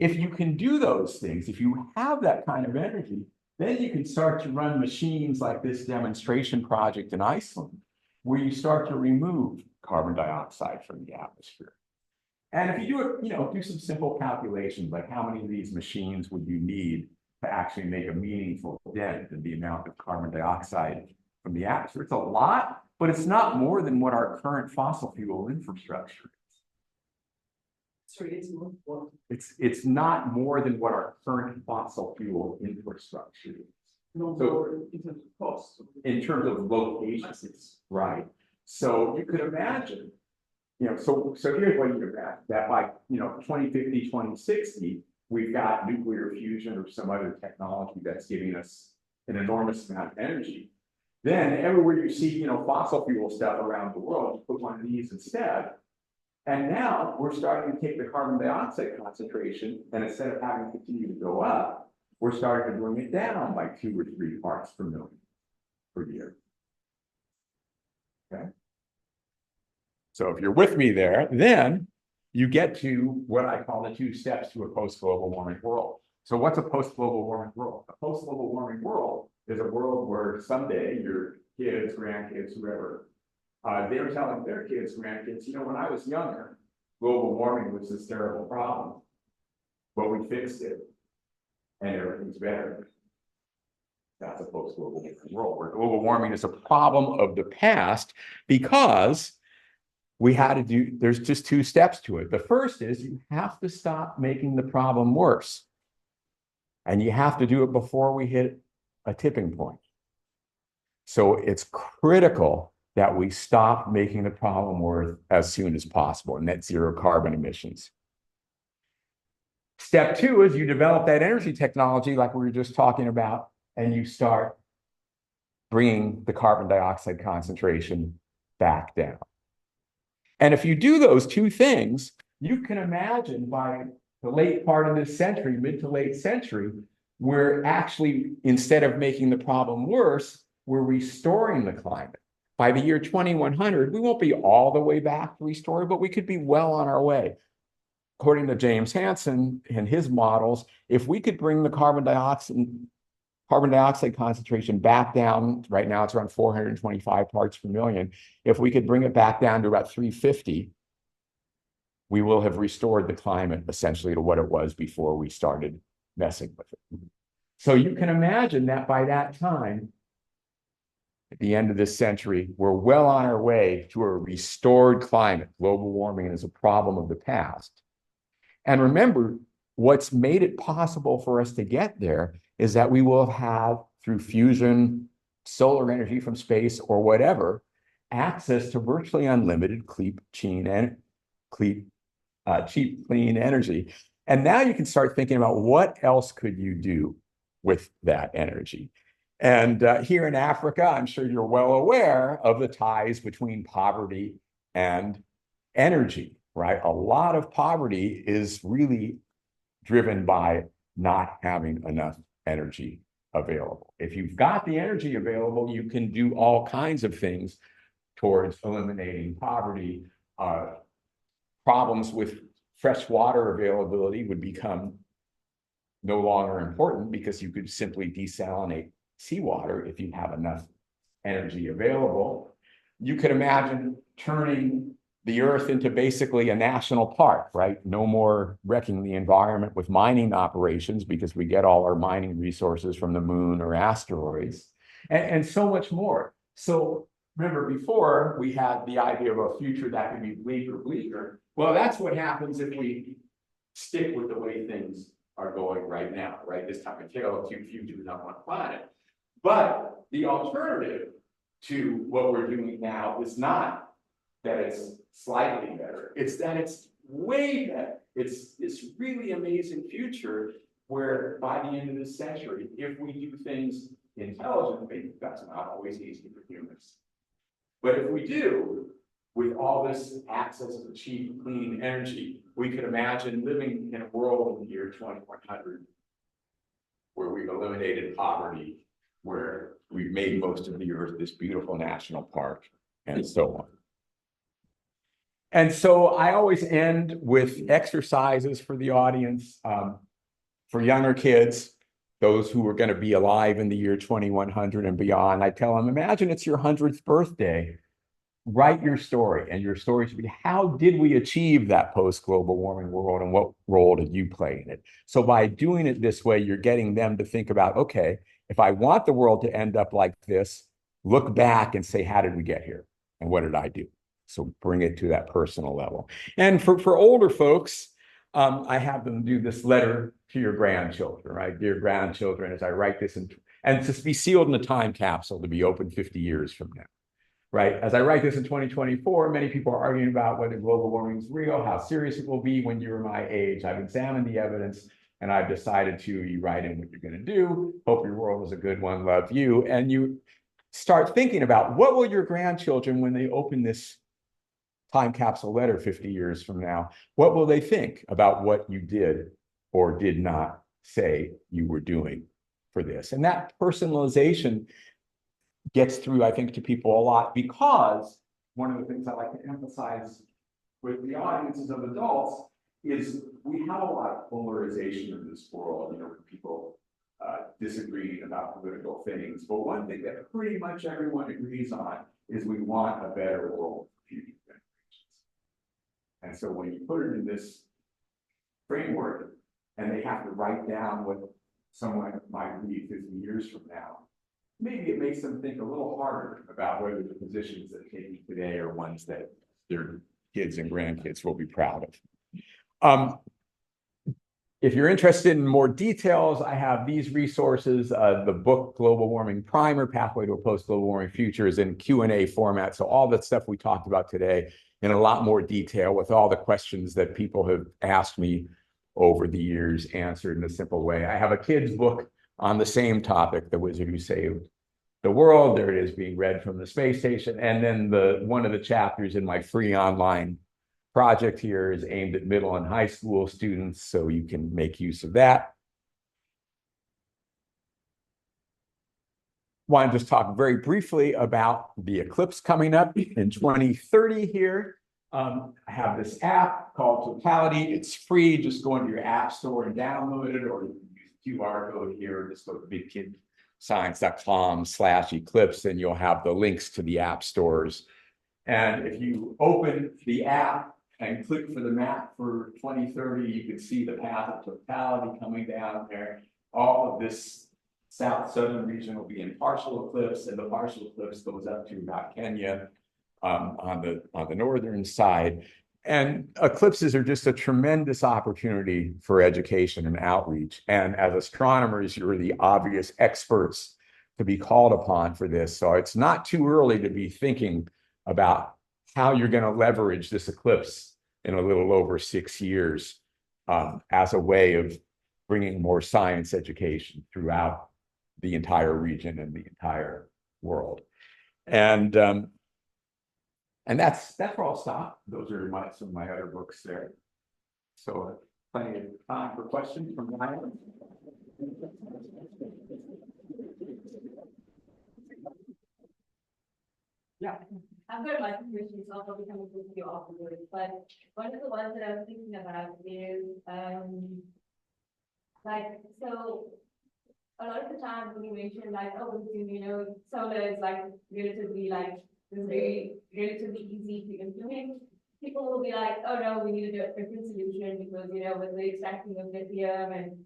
if you can do those things, if you have that kind of energy, then you can start to run machines like this demonstration project in Iceland, where you start to remove carbon dioxide from the atmosphere. And if you do it, you know, do some simple calculations, like how many of these machines would you need to actually make a meaningful dent in the amount of carbon dioxide from the atmosphere? It's a lot, but it's not more than what our current fossil fuel infrastructure is. Sorry, it's more what? It's not more than what our current fossil fuel infrastructure is. No, So- in terms of cost. In terms of locations, right? So you could imagine, you know, so here's what you could imagine, that by, you know, 2050, 2060, we've got nuclear fusion or some other technology that's giving us an enormous amount of energy. Then everywhere you see, you know, fossil fuel stuff around the world, you put one of these instead. And now we're starting to take the carbon dioxide concentration, and instead of having to continue to go up, we're starting to bring it down by 2 or 3 parts per million per year. Okay. So if you're with me there, then you get to what I call the 2 steps to a post-global warming world. So what's a post-global warming world? A post-global warming world is a world where someday your kids, grandkids, whoever, they're telling their kids, grandkids, you know, when I was younger, global warming was this terrible problem, but we fixed it, and everything's better. That's a post-global warming world, where global warming is a problem of the past because we had to do, there's just 2 steps to it. The first is you have to stop making the problem worse. And you have to do it before we hit a tipping point. So it's critical that we stop making the problem worse as soon as possible, net zero carbon emissions. Step 2 is you develop that energy technology like we were just talking about, and you start bringing the carbon dioxide concentration back down. And if you do those 2 things, you can imagine by the late part of this century, mid to late century, we're actually, instead of making the problem worse, we're restoring the climate. By the year 2100, we won't be all the way back to restoring, but we could be well on our way. According to James Hansen and his models, if we could bring the carbon dioxide carbon dioxide concentration back down, right now it's around 425 parts per million. If we could bring it back down to about 350, we will have restored the climate essentially to what it was before we started messing with it. So you can imagine that by that time, at the end of this century, we're well on our way to a restored climate. Global warming is a problem of the past. And remember, what's made it possible for us to get there is that we will have, through fusion, solar energy from space, or whatever, access to virtually unlimited cheap, clean energy. And now you can start thinking about what else could you do with that energy. And here in Africa, I'm sure you're well aware of the ties between poverty and energy, right? A lot of poverty is really driven by not having enough energy available. If you've got the energy available, you can do all kinds of things towards eliminating poverty. Problems with fresh water availability would become no longer important because you could simply desalinate seawater if you have enough energy available. You could imagine turning the Earth into basically a national park, right? No more wrecking the environment with mining operations because we get all our mining resources from the moon or asteroids, and so much more. So remember, before we had the idea of a future that could be bleaker. Well, that's what happens if we stick with the way things are going right now, right? This time of tale of two futures on one planet. But the alternative to what we're doing now is not that it's slightly better, it's that it's way better. It's this really amazing future where by the end of this century, if we do things intelligently, that's not always easy for humans. But if we do, with all this access to cheap, clean energy, we could imagine living in a world in the year 2100 where we've eliminated poverty, where we've made most of the Earth this beautiful national park, and so on. And so I always end with exercises for the audience, for younger kids, those who are going to be alive in the year 2100 and beyond. I tell them, imagine it's your 100th birthday. Write your story, and your story should be, how did we achieve that post-global warming world, and what role did you play in it? So by doing it this way, you're getting them to think about, okay, if I want the world to end up like this, look back and say, how did we get here? And what did I do? So bring it to that personal level. And for older folks, I have them do this letter to your grandchildren, right? Dear grandchildren, as I write this, and to be sealed in a time capsule to be open 50 years from now, right? As I write this in 2024, many people are arguing about whether global warming is real, how serious it will be when you're my age. I've examined the evidence, and I've decided to, you write in what you're going to do. Hope your world is a good one. Love you. And you start thinking about, what will your grandchildren, when they open this time capsule letter 50 years from now, what will they think about what you did or did not say you were doing for this? And that personalization gets through, I think, to people a lot, because one of the things I like to emphasize with the audiences of adults is we have a lot of polarization in this world, with people disagreeing about political things. But one thing that pretty much everyone agrees on is we want a better world for future generations. And so when you put it in this framework, and they have to write down what someone might read 50 years from now, maybe it makes them think a little harder about whether the positions that they're taking today are ones that their kids and grandkids will be proud of. If you're interested in more details, I have these resources. The book, Global Warming Primer, Pathway to a Post-Global Warming Future, is in Q&A format. So all the stuff we talked about today in a lot more detail, with all the questions that people have asked me over the years, answered in a simple way. I have a kid's book on the same topic, The Wizard Who Saved the World. There it is, being read from the space station. And then one of the chapters in my free online project here is aimed at middle and high school students, so you can make use of that. Want to just talk very briefly about the eclipse coming up in 2030 here. I have this app called Totality. It's free. Just go into your app store and download it, or you can use the QR code here, or just go to science.com/eclipse, and you'll have the links to the app stores. And if you open the app and click for the map for 2030, you can see the path of totality coming down there. All of this southern region will be in partial eclipse, and the partial eclipse goes up to about Kenya on the northern side. And eclipses are just a tremendous opportunity for education and outreach. And as astronomers, you're the obvious experts to be called upon for this. So it's not too early to be thinking about how you're going to leverage this eclipse in a little over 6 years as a way of bringing more science education throughout the entire region and the entire world. And that's where I'll stop. Those are some of my other books there. So plenty of time for questions from Ryan. Yeah. I've got lots of questions, so I'll probably come up with you afterwards. But one of the ones that I was thinking about is like, so a lot of the time when you mention like, oh, solar is like relatively like relatively easy to implement, people will be like, oh no, we need a different solution because with the extracting of lithium and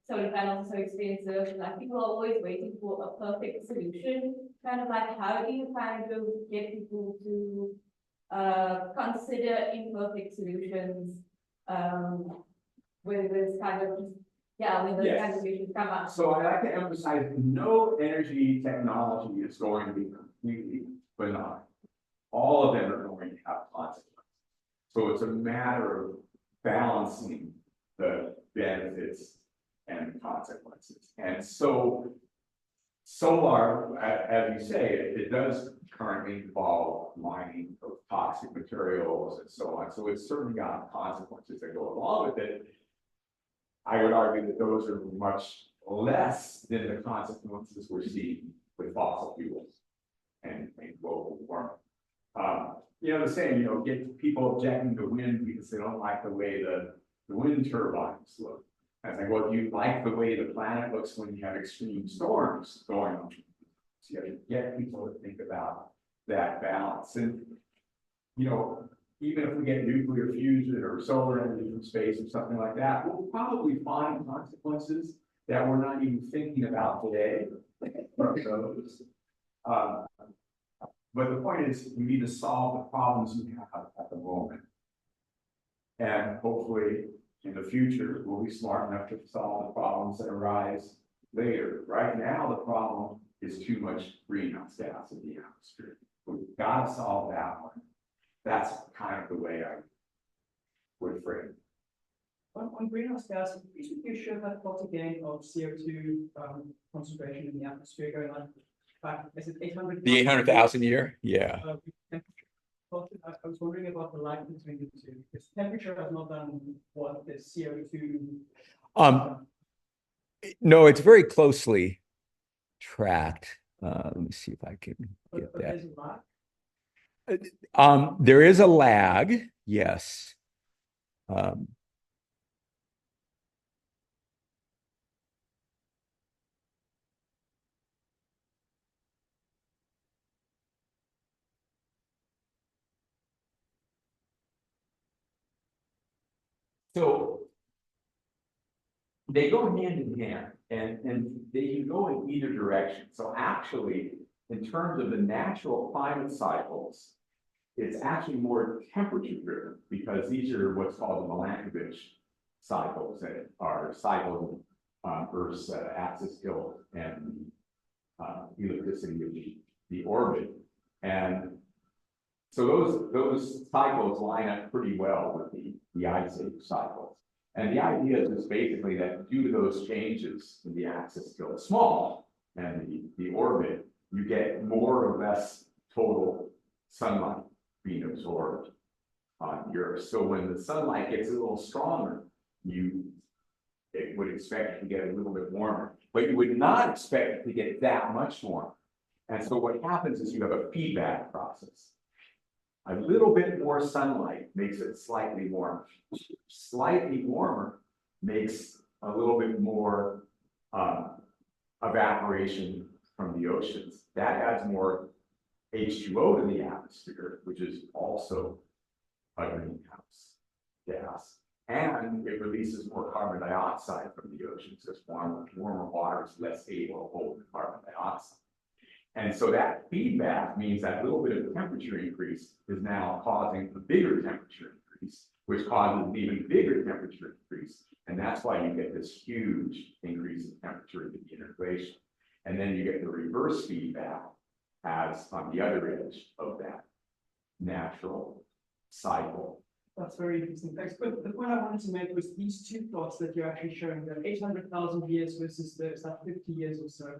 solar panels are so expensive. Like people are always waiting for a perfect solution. Kind of like, how do you kind of get people to consider imperfect solutions when there's kind of when those kind of solutions come up? So I like to emphasize no energy technology is going to be completely benign. All of them are going to have consequences. So it's a matter of balancing the benefits and consequences. And so solar, as you say, it does currently involve mining of toxic materials and so on. So it's certainly got consequences that go along with it. I would argue that those are much less than the consequences we're seeing with fossil fuels and global warming. The same, get people objecting to wind because they don't like the way the wind turbines look. And I well, you like the way the planet looks when you have extreme storms going on. So you have to get people to think about that balance. And, even if we get nuclear fusion or solar energy from space or something like that, we'll probably find consequences that we're not even thinking about today from those. But the point is, we need to solve the problems we have at the moment. And hopefully, in the future, we'll be smart enough to solve the problems that arise later. Right now, the problem is too much greenhouse gas in the atmosphere. We've got to solve that one. That's kind of the way I would frame it. On greenhouse gas, you should have plot again of CO2 concentration in the atmosphere going on. Is it 800? The 800,000 a year? Yeah. I was wondering about the lag between the two, because temperature has not done what the CO2. No, it's very closely tracked. Let me see if I can get that. There's a lag? There is a lag, yes. So they go hand in hand, and they can go in either direction. So actually, in terms of the natural climate cycles, it's actually more temperature driven because these are what's called the Milankovitch cycles that are cycled on Earth's axis tilt and ellipticity of the orbit. And so those cycles line up pretty well with the ice age cycles. And the idea is basically that due to those changes in the axis tilt small and the orbit, you get more or less total sunlight being absorbed on Earth. So when the sunlight gets a little stronger, it would expect it to get a little bit warmer, but you would not expect it to get that much warmer. And so what happens is you have a feedback process. A little bit more sunlight makes it slightly warmer. Slightly warmer makes a little bit more evaporation from the oceans. That adds more H2O to the atmosphere, which is also a greenhouse gas. And it releases more carbon dioxide from the oceans, because warmer water is less able to hold the carbon dioxide. And so that feedback means that little bit of temperature increase is now causing a bigger temperature increase, which causes an even bigger temperature increase. And that's why you get this huge increase in temperature in the integration. And then you get the reverse feedback as on the other edge of that natural cycle. That's very interesting. Thanks. But the point I wanted to make was these two plots that you're actually showing, the 800,000 years versus the 50 years or so.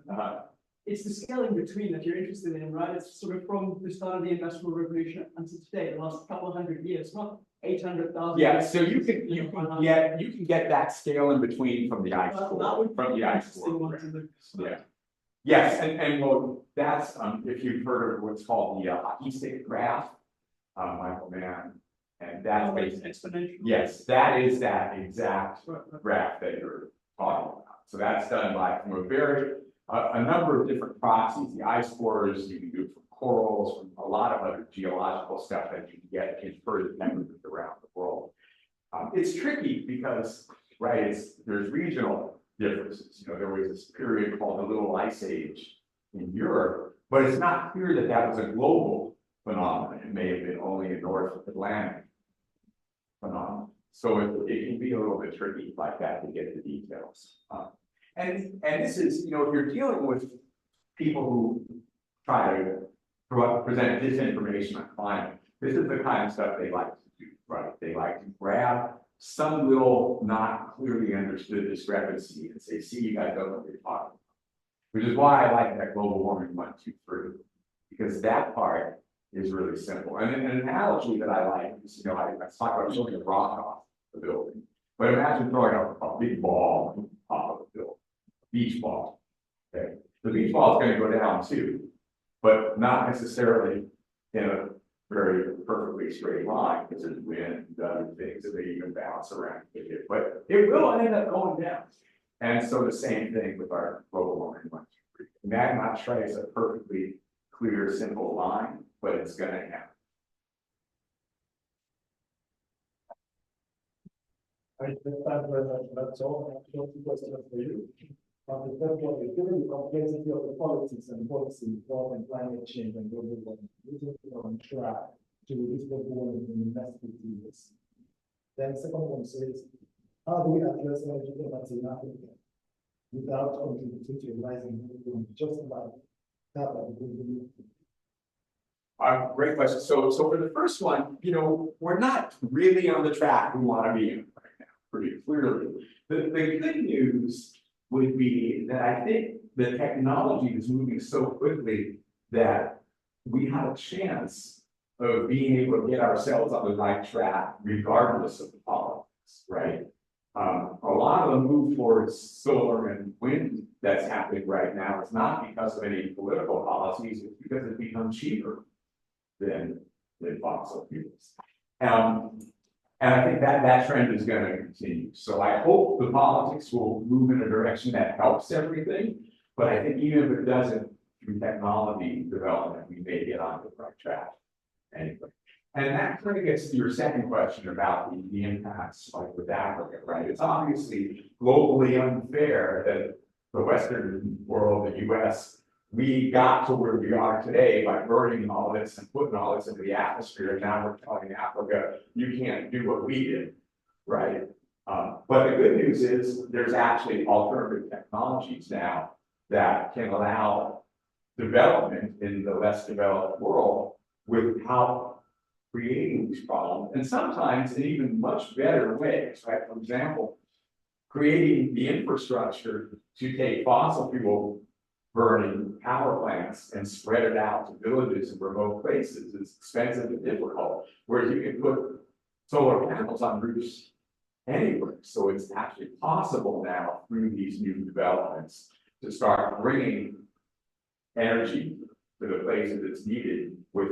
It's the scale in between that you're interested in, right? It's sort of from the start of the Industrial Revolution until today, the last couple of hundred years, not 800,000. Yeah, so you can get that scale in between from the ice core, from the ice core. Yeah. Yes, and well, that's if you've heard of what's called the hockey stick graph, Michael Mann, and that's basically exponential. Yes, that is that exact graph that you're talking about. So that's done by from a number of different proxies, the ice cores, you can do it from corals, from a lot of other geological stuff that you can get inferred measurements around the world. It's tricky because, right, there's regional differences. You know, there was this period called the Little Ice Age in Europe, but it's not clear that that was a global phenomenon. It may have been only a North Atlantic phenomenon. So it can be a little bit tricky like that to get the details. And this is, you know, if you're dealing with people who try to present disinformation on climate, this is the kind of stuff they like to do, right? They like to grab some little not clearly understood discrepancy and say, see, you guys don't know what you're talking about. Which is why I like that global warming 1, 2, 3, because that part is really simple. And an analogy that I like is, you know, I talk about throwing a rock off the building, but imagine throwing a big ball off of the building. Beach ball. Okay. The beach ball is going to go down too, but not necessarily in a very perfectly straight line because there's wind and other things that they even bounce around. But it will end up going down. And so the same thing with our global warming. Magma trace a perfectly clear, simple line, but it's going to happen. I thank you very much. That's all. I have 2 questions for you. The first one is, given the complexity of the politics and policy involved in climate change and global warming, is it on track to reduce global warming in the next 50 years? Then the second one says, how do we address energy poverty in Africa without contributing to a rising global warming, just like that of the global warming? Great question. So for the first one, you know, we're not really on the track we want to be in right now, pretty clearly. The good news would be that I think the technology is moving so quickly that we have a chance of being able to get ourselves on the right track, regardless of the politics, right? A lot of the move towards solar and wind that's happening right now is not because of any political policies, it's because it's become cheaper than fossil fuels. And I think that trend is going to continue. So I hope the politics will move in a direction that helps everything. But I think even if it doesn't, through technology development, we may get on the right track anyway. And that kind of gets to your second question about the impacts, like with Africa, right? It's obviously globally unfair that the Western world, the US, we got to where we are today by burning all this and putting all this into the atmosphere. And now we're telling Africa, you can't do what we did, right? But the good news is there's actually alternative technologies now that can allow development in the less developed world without creating these problems. And sometimes in even much better ways, right? For example, creating the infrastructure to take fossil fuel burning power plants and spread it out to villages and remote places is expensive and difficult, whereas you can put solar panels on roofs anywhere. So it's actually possible now through these new developments to start bringing energy to the places it's needed with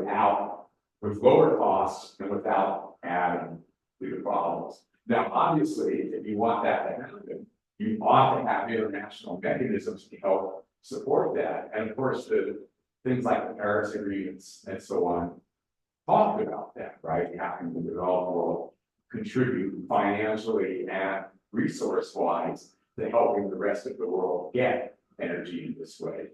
lower costs and without adding to the problems. Now, obviously, if you want that to happen, you ought to have international mechanisms to help support that. And of course, the things like the Paris agreements and so on talk about that, right? Having the developed world contribute financially and resource-wise to helping the rest of the world get energy in this way.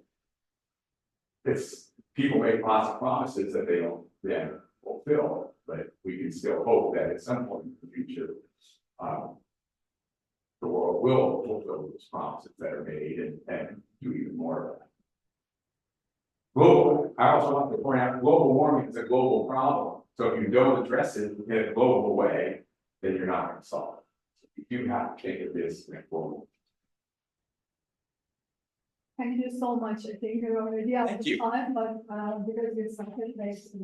It's people make lots of promises that they don't then fulfill, but we can still hope that at some point in the future, the world will fulfill those promises that are made and do even more of that. Global, I also want to point out global warming is a global problem. So if you don't address it in a global way, then you're not going to solve it. So you do have to think of this in a global. Thank you so much. I think we're already out Thank of you. time, but because it's something based,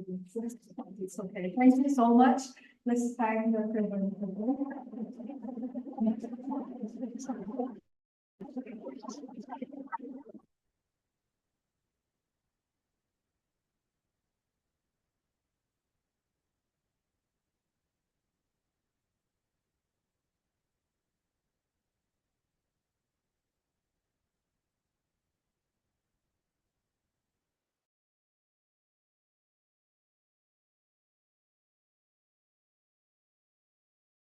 it's okay. Thank you so much. Let's thank the